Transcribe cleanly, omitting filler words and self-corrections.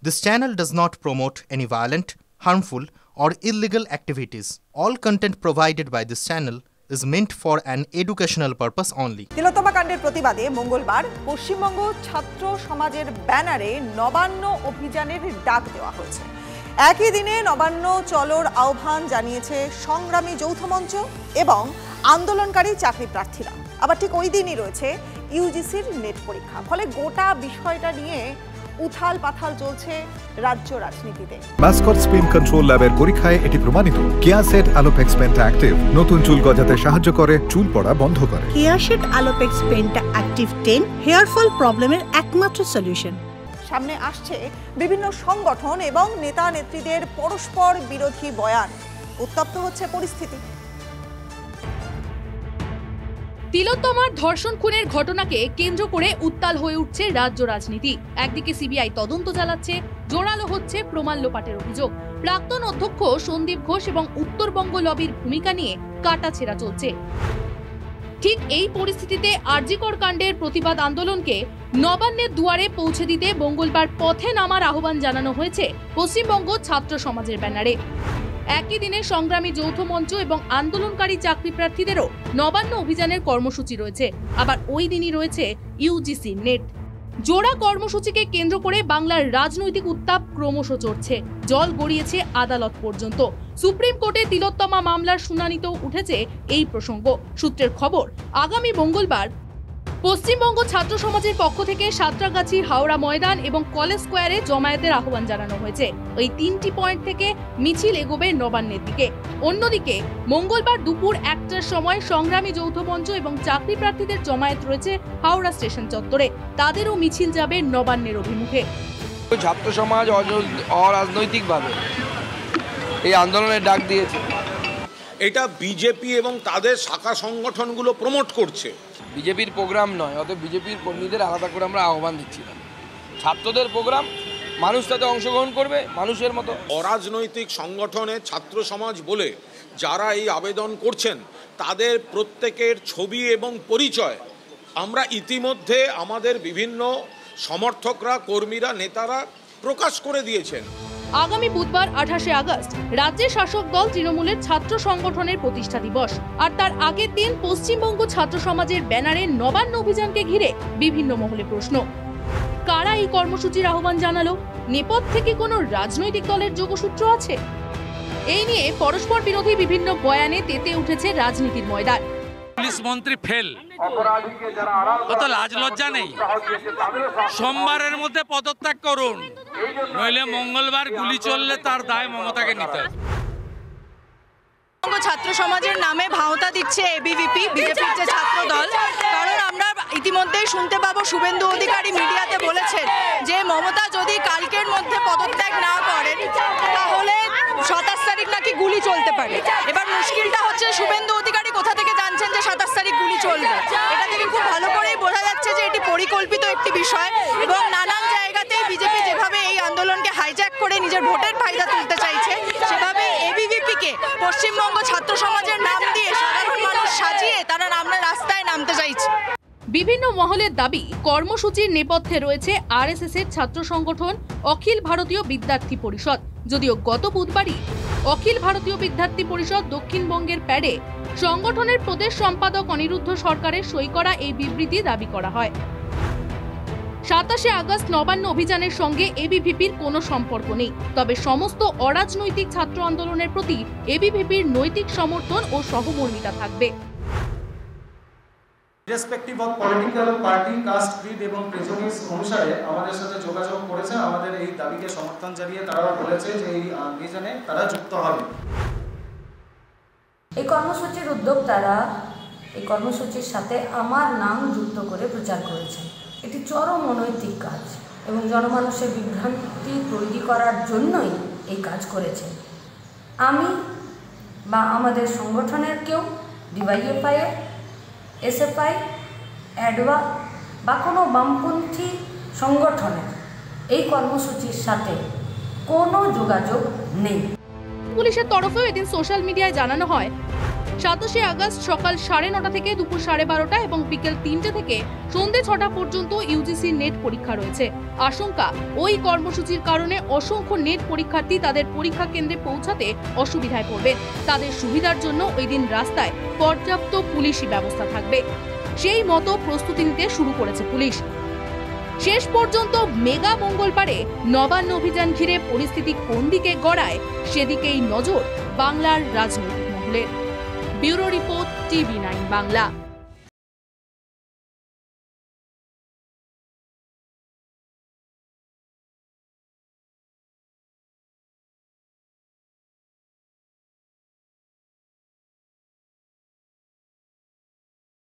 This channel does not promote any violent, harmful, or illegal activities. All content provided by this channel is meant for an educational purpose only. তিলোত্তমা কাণ্ডের প্রতিবাদে মঙ্গলবার পশ্চিমবঙ্গ ছাত্র সমাজের ব্যানারে নবান্ন অভিযানের ডাক দেওয়া হয়েছে। একই দিনে নবান্ন চলোর আহ্বান জানিয়েছে সংগ্রামী যৌথ মঞ্চ এবং আন্দোলনকারী চাকরি প্রার্থীরা। আবার ঠিক ওই দিনই রয়েছে ইউজিসির নেট পরীক্ষা। ফলে গোটা বিষয়টা নিয়ে উথাল পাথাল চলছে রাজ্য রাজনীতিতে। মাসকট স্পিন কন্ট্রোল ল্যাবের পরীক্ষায় এটি প্রমাণিত। কেয়াসেট আলোপেক্স পেন্টা অ্যাক্টিভ নতুন চুল গজাতে সাহায্য করে, চুল পড়া বন্ধ করে। Keya Seth Alopex penta active 10 hair fall প্রবলেমের একমাত্র সলিউশন। সামনে আসছে বিভিন্ন সংগঠন এবং নেতা নেত্রীদের পরস্পর বিরোধী বয়ান। উত্তপ্ত হচ্ছে পরিস্থিতি। তিলোত্তমার ধর্ষণ খুনের ঘটনাকে কেন্দ্র করে উত্তাল হয়ে উঠছে রাজ্য রাজনীতি। একদিকে সিবিআই তদন্ত চালাচ্ছে, জোরালো হচ্ছে প্রমাণ লোপাটের অভিযোগ। প্রাক্তন অধ্যক্ষ সন্দীপ ঘোষ এবং উত্তরবঙ্গ লবির ভূমিকা নিয়ে কাটাছেঁড়া চলছে। ঠিক এই পরিস্থিতিতে আরজিকর কাণ্ডের প্রতিবাদ আন্দোলনকে নবান্নের দুয়ারে পৌঁছে দিতে মঙ্গলবার পথে নামার আহ্বান জানানো হয়েছে পশ্চিমবঙ্গ ছাত্র সমাজের ব্যানারে। একই দিনে সংগ্রামী যৌথ মঞ্চ এবং আন্দোলনকারী চাকরি প্রার্থীদেরও নবান্ন অভিযানের কর্মসূচি রয়েছে। আবার ওই দিনই রয়েছে ইউজিসি নেট। জোড়া কর্মসূচিকে কেন্দ্র করে বাংলার রাজনৈতিক উত্তাপ ক্রমশ চড়ছে। জল গড়িয়েছে আদালত পর্যন্ত। সুপ্রিম কোর্টে তিলোত্তমা মামলার শুনানিতেও উঠেছে এই প্রসঙ্গ। সূত্রের খবর, আগামী মঙ্গলবার পশ্চিমবঙ্গ ছাত্র সমাজের পক্ষ থেকে সাঁতরাগাছি, হাওড়া ময়দান এবং কলেজ স্কোয়ারে জমায়েতের আহ্বান জানানো হয়েছে। এই তিনটি পয়েন্ট থেকে মিছিল এগোবে নবান্নের দিকে। অন্যদিকে মঙ্গলবার দুপুর 1টার সময় সংগ্রামী যৌথ মঞ্চ এবং চাকরি প্রার্থীদের জমায়েত রয়েছে হাওড়া স্টেশন চত্বরে। তাদেরও মিছিল যাবে নবান্নের অভিমুখে। ছাত্র সমাজ অরাজনৈতিকভাবে এই আন্দোলনের ডাক দিয়েছে। এটা বিজেপি এবং তাদের শাখা সংগঠনগুলো প্রমোট করছে। বিজেপির প্রোগ্রাম নয়, অতএব বিজেপির কর্মীদের আলাদা করে আমরা আহ্বান দিচ্ছি না। ছাত্রদের প্রোগ্রাম, মানুষ তাতে অংশগ্রহণ করবে মানুষের মতো। অরাজনৈতিক সংগঠনে ছাত্র সমাজ বলে যারা এই আবেদন করছেন তাদের প্রত্যেকের ছবি এবং পরিচয় আমরা ইতিমধ্যে আমাদের বিভিন্ন সমর্থকরা, কর্মীরা, নেতারা প্রকাশ করে দিয়েছেন। আগামী বুধবার 28শে আগস্ট রাজ্যের শাসক দল তৃণমূলের ছাত্র সংগঠনের প্রতিষ্ঠা দিবস। আর তার আগের দিন পশ্চিমবঙ্গ ছাত্র সমাজের ব্যানারে নবান্ন অভিযানকে ঘিরে বিভিন্ন মহলে প্রশ্ন। কারা এই কর্মসূচির আহ্বান জানালো? নেপথ্যে কি কোনো রাজনৈতিক দলের যোগসূত্র আছে? এই নিয়ে পরস্পর বিরোধী বিভিন্ন বয়ানে তেতে উঠেছে রাজনীতির ময়দান। পুলিশ মন্ত্রী ফেল, কত লাজ লজ্জা নেই। সোমবারের মধ্যে পদত্যাগ করুন, নইলে মঙ্গলবার গুলি চললে তার দায় মমতাকে নিতে হবে। ছাত্র সমাজের নামে ভাওতা দিচ্ছে এবিভিপি, বিজেপির যে ছাত্র দল। কারণ আমরা ইতিমধ্যেই শুনতে পাবো শুভেন্দু অধিকারী মিডিয়াতে বলেছেন যে মমতা যদি কালকের মধ্যে পদত্যাগ না করেন তাহলে 27 তারিখ নাকি গুলি চলতে পারে। এবার মুশকিলটা হচ্ছে শুভেন্দু অধিকারী কোথা থেকে জানছেন যে 27 তারিখ গুলি চলবে? এটা থেকে খুব ভালো করেই বোঝা যাচ্ছে যে এটি পরিকল্পিত একটি বিষয় এবং নানান জায়গাতেই বিজেপি যেভাবে এই আন্দোলনকে হাইজ্যাক করে নিজের ভোটের ফায়দা তুলতে চাইছে, সেভাবে এবিভিপিকে পশ্চিমবঙ্গ ছাত্র সমাজের নাম দিয়ে সাধারণ মানুষ সাজিয়ে তারা রাস্তায় নামতে চাইছে। বিভিন্ন মহলের দাবি, কর্মসূচির নেপথ্যে রয়েছে আরএসএস এর ছাত্র সংগঠন অখিল ভারতীয় বিদ্যার্থী পরিষদ। যদিও গত বুধবারই অখিল ভারতীয় বিদ্যার্থী পরিষদ দক্ষিণবঙ্গের প্যাডে সংগঠনের প্রদেশ সম্পাদক অনিরুদ্ধ সরকারের সই করা এই বিবৃতি দাবি করা হয়। 27শে আগস্ট নবান্ন অভিযানের সঙ্গে এবিভিপির কোনো সম্পর্ক নেই। তবে সমস্ত অরাজনৈতিক ছাত্র আন্দোলনের প্রতি এবিভিপির নৈতিক সমর্থন ও সহমর্মিতা থাকবে। Respective of political party, caste, creed এবং প্রেজুডিস অনুসারে আমাদের সাথে যোগাযোগ করেছে। আমাদের এই দাবিকে সমর্থন জানিয়ে তারা বলেছে যে এই অভিযানে তারা যুক্ত হবে। এই কর্মসূচির উদ্যোক্তারা এই কর্মসূচির সাথে আমার নাম যুক্ত করে প্রচার করেছেন। এটি চরম অনৈতিক কাজ এবং জনমানুষের বিভ্রান্তি তৈরি করার জন্যই এই কাজ করেছেন। আমি বা আমাদের সংগঠনের কেউ ডিওয়াইএফআই, এসএফআই, অ্যাডওয়া বা কোনো বামপন্থী সংগঠনের এই কর্মসূচির সাথে কোনো যোগাযোগ নেই। পুলিশের তরফেও এদিন সোশ্যাল মিডিয়ায় জানানো হয়, 27শে আগস্ট সকাল 9:30 থেকে দুপুর 12:30 এবং বিকেল 3টে থেকে সন্ধ্যে 6টা পর্যন্ত ইউজিসি নেট পরীক্ষা রয়েছে। আশঙ্কা, ওই কর্মসূচির কারণে অসংখ্য নেট পরীক্ষার্থী তাদের পরীক্ষা কেন্দ্রে পৌঁছাতে অসুবিধায় পড়বে। তাদের সুবিধার জন্য ওই দিন রাস্তায় পর্যাপ্ত পুলিশি ব্যবস্থা থাকবে। সেই মতো প্রস্তুতি নিতে শুরু করেছে পুলিশ। শেষ পর্যন্ত মেগা মঙ্গলবারে নবান্ন অভিযান ঘিরে পরিস্থিতি কোন দিকে গড়ায় সেদিকেই নজর বাংলার রাজনৈতিক মহলের। Bureau report, TV9 Bangla.